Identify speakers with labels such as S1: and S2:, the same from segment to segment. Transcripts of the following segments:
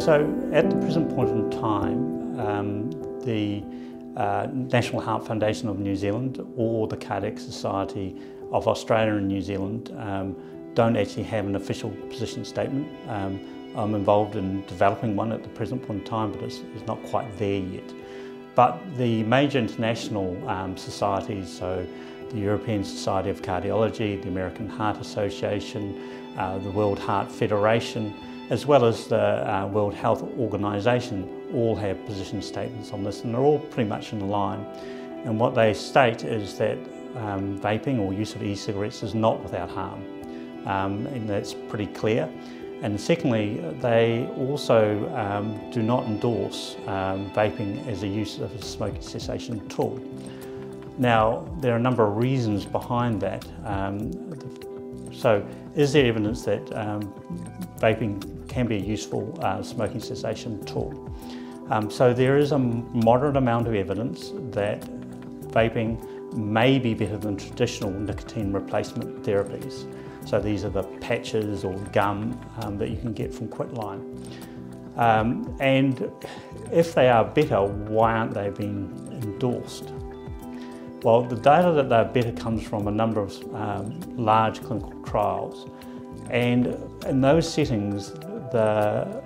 S1: So at the present point in time, the National Heart Foundation of New Zealand or the Cardiac Society of Australia and New Zealand don't actually have an official position statement. I'm involved in developing one at the present point in time, but it's not quite there yet. But the major international societies, so the European Society of Cardiology, the American Heart Association, the World Heart Federation, as well as the World Health Organization, all have position statements on this, and they're all pretty much in line. And what they state is that vaping or use of e-cigarettes is not without harm, and that's pretty clear. And secondly, they also do not endorse vaping as a use of a smoking cessation tool. Now, there are a number of reasons behind that. So, is there evidence that vaping can be a useful smoking cessation tool? So there is a moderate amount of evidence that vaping may be better than traditional nicotine replacement therapies. So these are the patches or gum that you can get from Quitline. And if they are better, why aren't they being endorsed? Well, the data that they're better comes from a number of large clinical trials. And in those settings, the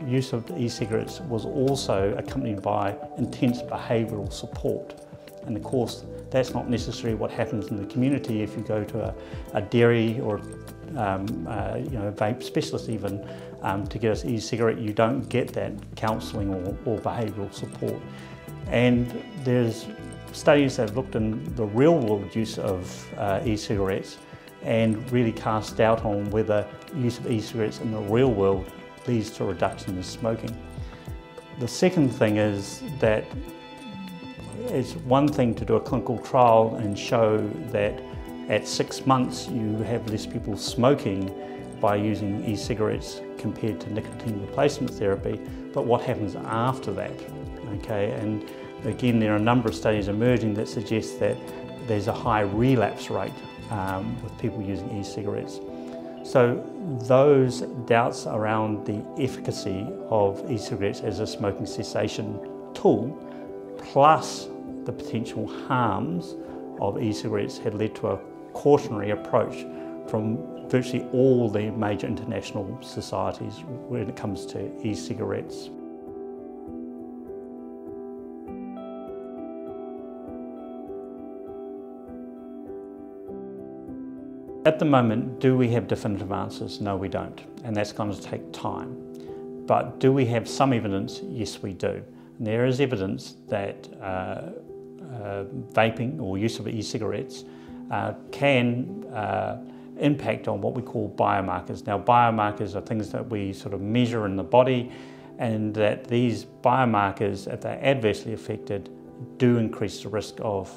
S1: use of e-cigarettes was also accompanied by intense behavioural support. And of course, that's not necessarily what happens in the community. If you go to a dairy or vape specialist even to get an e-cigarette, you don't get that counselling or behavioural support. And there's studies that have looked in the real world use of e-cigarettes and really cast doubt on whether use of e-cigarettes in the real world leads to a reduction in smoking. The second thing is that it's one thing to do a clinical trial and show that at 6 months you have less people smoking by using e-cigarettes compared to nicotine replacement therapy, but what happens after that? Okay, and again, there are a number of studies emerging that suggest that there's a high relapse rate with people using e-cigarettes. So those doubts around the efficacy of e-cigarettes as a smoking cessation tool, plus the potential harms of e-cigarettes, had led to a cautionary approach from virtually all the major international societies when it comes to e-cigarettes. At the moment, do we have definitive answers? No, we don't, and that's going to take time. But do we have some evidence? Yes, we do. And there is evidence that vaping or use of e-cigarettes can impact on what we call biomarkers. Now, biomarkers are things that we sort of measure in the body, and that these biomarkers, if they're adversely affected, do increase the risk of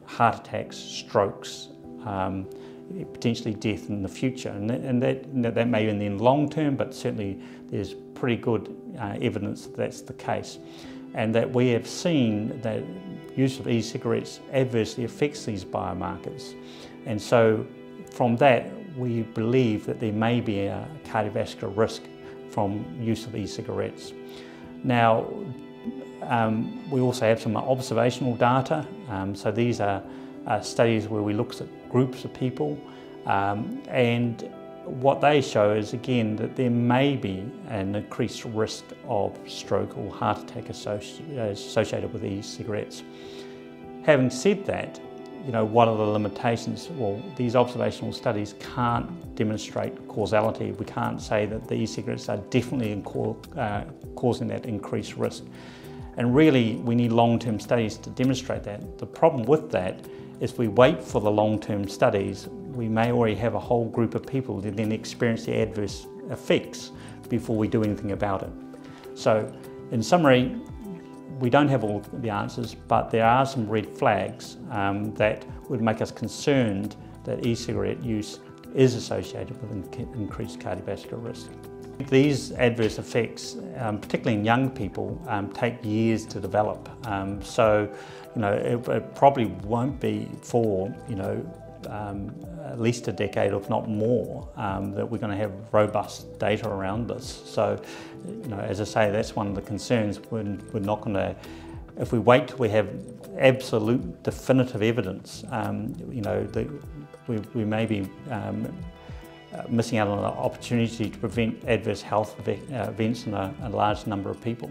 S1: heart attacks, strokes, potentially death in the future, and that may be in the long term, but certainly there's pretty good evidence that that's the case, and that we have seen that use of e-cigarettes adversely affects these biomarkers. And so from that, we believe that there may be a cardiovascular risk from use of e-cigarettes. Now, we also have some observational data. So these are studies where we looked at groups of people, and what they show is, again, that there may be an increased risk of stroke or heart attack associated with e-cigarettes. Having said that, what are the limitations? Well, these observational studies can't demonstrate causality. We can't say that the e-cigarettes are definitely causing that increased risk. And really, we need long-term studies to demonstrate that. The problem with that is if we wait for the long-term studies, we may already have a whole group of people that then experience the adverse effects before we do anything about it. So, in summary, we don't have all the answers, but there are some red flags that would make us concerned that e-cigarette use is associated with increased cardiovascular risk. These adverse effects, particularly in young people, take years to develop. So, it probably won't be for, at least a decade, if not more, that we're going to have robust data around this. So, as I say, that's one of the concerns. We're not going to, if we wait till we have absolute definitive evidence, we may be missing out on an opportunity to prevent adverse health events in a large number of people.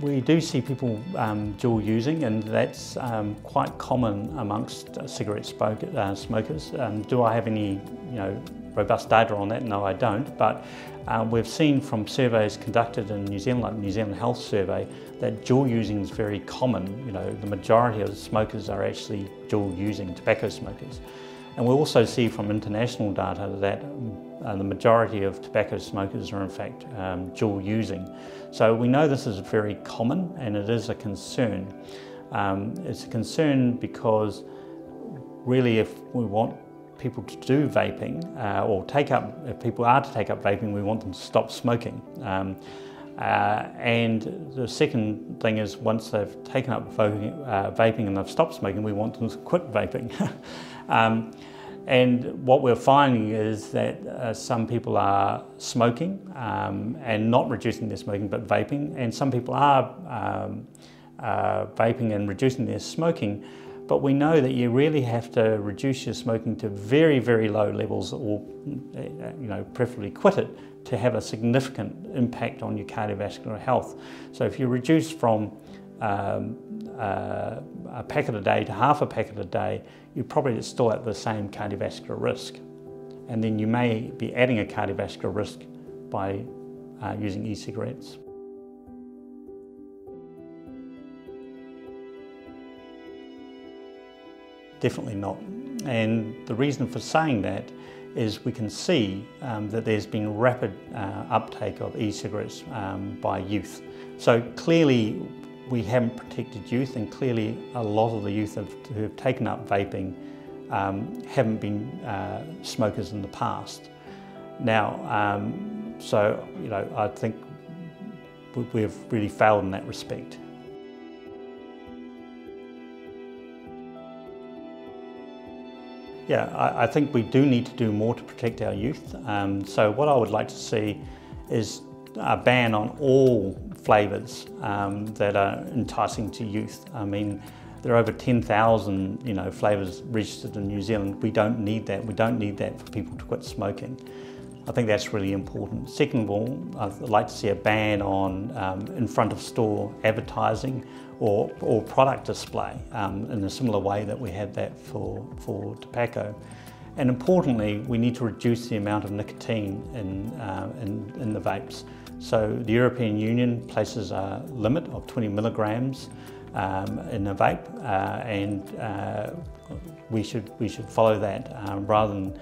S1: We do see people dual using, and that's quite common amongst cigarette smokers. Do I have any robust data on that? No, I don't, but we've seen from surveys conducted in New Zealand, like the New Zealand Health Survey, that dual using is very common. The majority of smokers are actually dual using, tobacco smokers. And we also see from international data that the majority of tobacco smokers are in fact dual using. So we know this is very common, and it is a concern. It's a concern because really, if we want people to do vaping, if people are to take up vaping, we want them to stop smoking. And the second thing is, once they've taken up vaping and they've stopped smoking, we want them to quit vaping. And what we're finding is that some people are smoking and not reducing their smoking, but vaping, and some people are vaping and reducing their smoking. But we know that you really have to reduce your smoking to very, very low levels, or preferably quit it, to have a significant impact on your cardiovascular health. So if you reduce from a packet a day to half a packet a day, you're probably still at the same cardiovascular risk. And then you may be adding a cardiovascular risk by using e-cigarettes. Definitely not. And the reason for saying that is we can see that there's been rapid uptake of e-cigarettes by youth. So clearly we haven't protected youth, and clearly a lot of the youth who have taken up vaping haven't been smokers in the past. Now, I think we've really failed in that respect. Yeah, I think we do need to do more to protect our youth. So what I would like to see is a ban on all flavours that are enticing to youth. I mean, there are over 10,000 flavours registered in New Zealand. We don't need that. We don't need that for people to quit smoking. I think that's really important. Second of all, I'd like to see a ban on in front of store advertising or product display in a similar way that we had that for tobacco. And importantly, we need to reduce the amount of nicotine in the vapes. So the European Union places a limit of 20 milligrams in a vape, and we should follow that rather than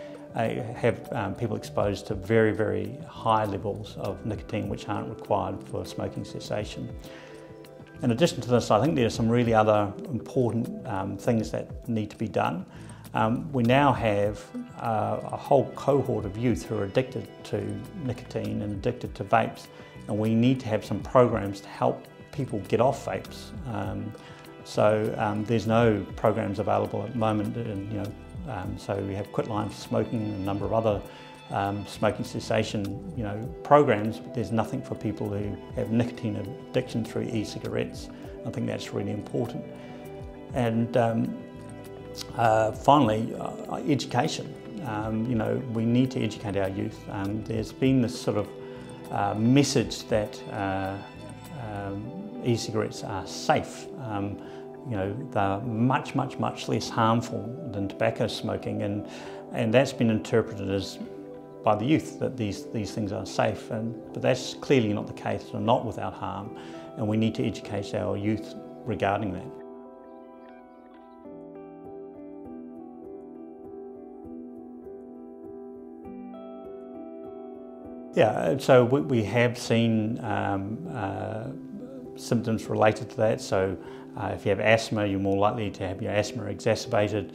S1: have people exposed to very, very high levels of nicotine which aren't required for smoking cessation. In addition to this, I think there are some really other important things that need to be done. We now have a whole cohort of youth who are addicted to nicotine and addicted to vapes, and we need to have some programs to help people get off vapes. There's no programs available at the moment, and so we have Quit Line for Smoking and a number of other smoking cessation programs, but there's nothing for people who have nicotine addiction through e-cigarettes. I think that's really important. And finally, education. We need to educate our youth. There's been this sort of message that e-cigarettes are safe. They're much less harmful than tobacco smoking, and that's been interpreted as by the youth that these things are safe, but that's clearly not the case. They're not without harm, and we need to educate our youth regarding that. Yeah, so we have seen symptoms related to that. So if you have asthma, you're more likely to have your asthma exacerbated.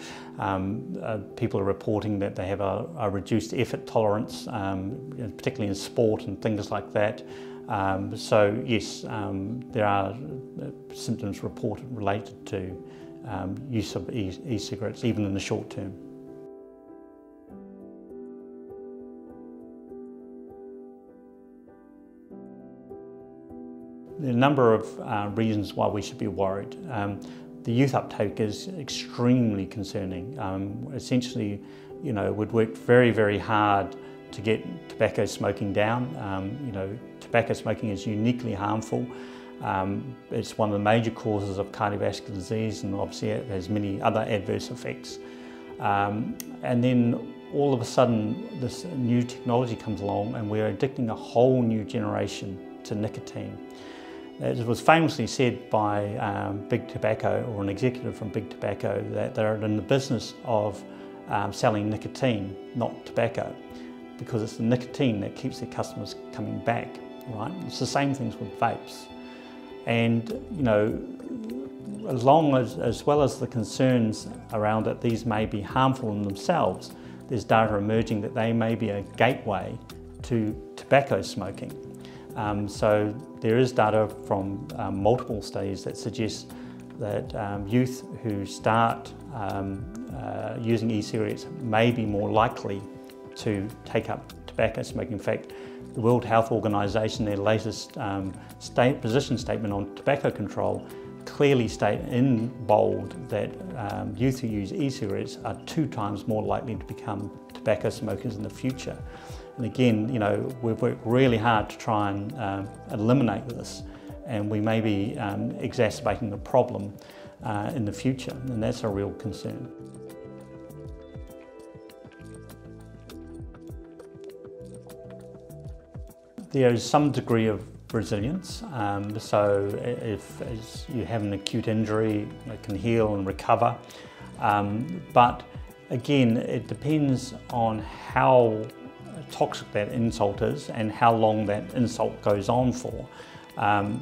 S1: People are reporting that they have a reduced effort tolerance, particularly in sport and things like that. So yes, there are symptoms reported related to use of e-cigarettes, even in the short term. There are a number of reasons why we should be worried. The youth uptake is extremely concerning. Essentially, we'd worked very, very hard to get tobacco smoking down. Tobacco smoking is uniquely harmful. It's one of the major causes of cardiovascular disease, and obviously it has many other adverse effects. And then all of a sudden this new technology comes along and we're addicting a whole new generation to nicotine. It was famously said by Big Tobacco, or an executive from Big Tobacco, that they're in the business of selling nicotine, not tobacco, because it's the nicotine that keeps their customers coming back, right? It's the same things with vapes. And, as well as the concerns around that these may be harmful in themselves, there's data emerging that they may be a gateway to tobacco smoking. So there is data from multiple studies that suggest that youth who start using e-cigarettes may be more likely to take up tobacco smoking. In fact, the World Health Organization, their latest position statement on tobacco control, clearly state in bold that youth who use e-cigarettes are 2 times more likely to become tobacco smokers in the future. And again, we've worked really hard to try and eliminate this, and we may be exacerbating the problem in the future, and that's a real concern. There is some degree of resilience, so if you have an acute injury, it can heal and recover, but again, it depends on how toxic that insult is and how long that insult goes on for.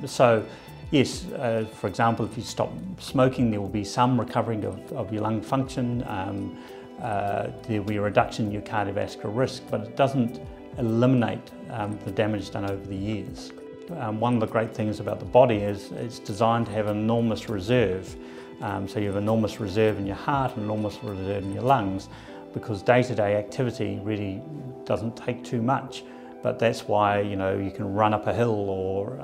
S1: So yes, for example, if you stop smoking, there will be some recovery of your lung function, there will be a reduction in your cardiovascular risk, but it doesn't eliminate the damage done over the years. One of the great things about the body is it's designed to have an enormous reserve. So you have an enormous reserve in your heart, an enormous reserve in your lungs, because day-to-day activity really doesn't take too much. But that's why you can run up a hill or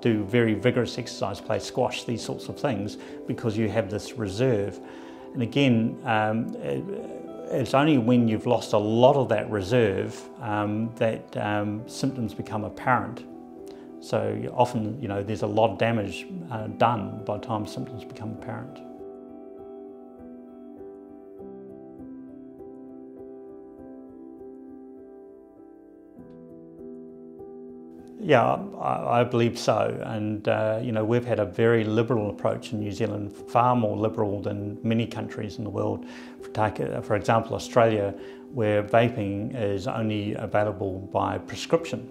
S1: do very vigorous exercise, play squash, these sorts of things, because you have this reserve. And again, it's only when you've lost a lot of that reserve that symptoms become apparent. So often, there's a lot of damage done by the time symptoms become apparent. Yeah, I believe so, and we've had a very liberal approach in New Zealand, far more liberal than many countries in the world. For example, Australia, where vaping is only available by prescription,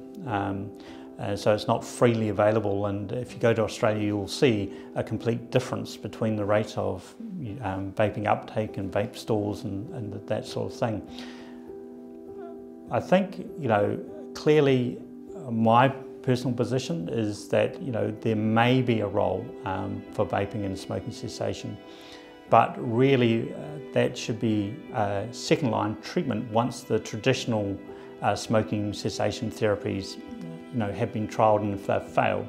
S1: so it's not freely available. And if you go to Australia, you'll see a complete difference between the rates of vaping uptake and vape stores and that sort of thing. I think, clearly, my personal position is that there may be a role for vaping in smoking cessation, but really that should be second line treatment once the traditional smoking cessation therapies have been trialled, and if they've failed.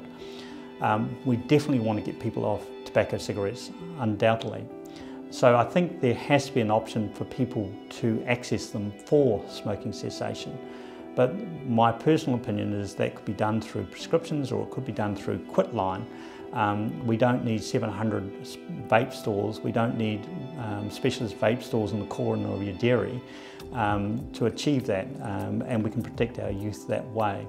S1: We definitely want to get people off tobacco cigarettes, undoubtedly. So I think there has to be an option for people to access them for smoking cessation. But my personal opinion is that could be done through prescriptions, or it could be done through Quitline. We don't need 700 vape stores. We don't need specialist vape stores in the corner of your dairy to achieve that, and we can protect our youth that way.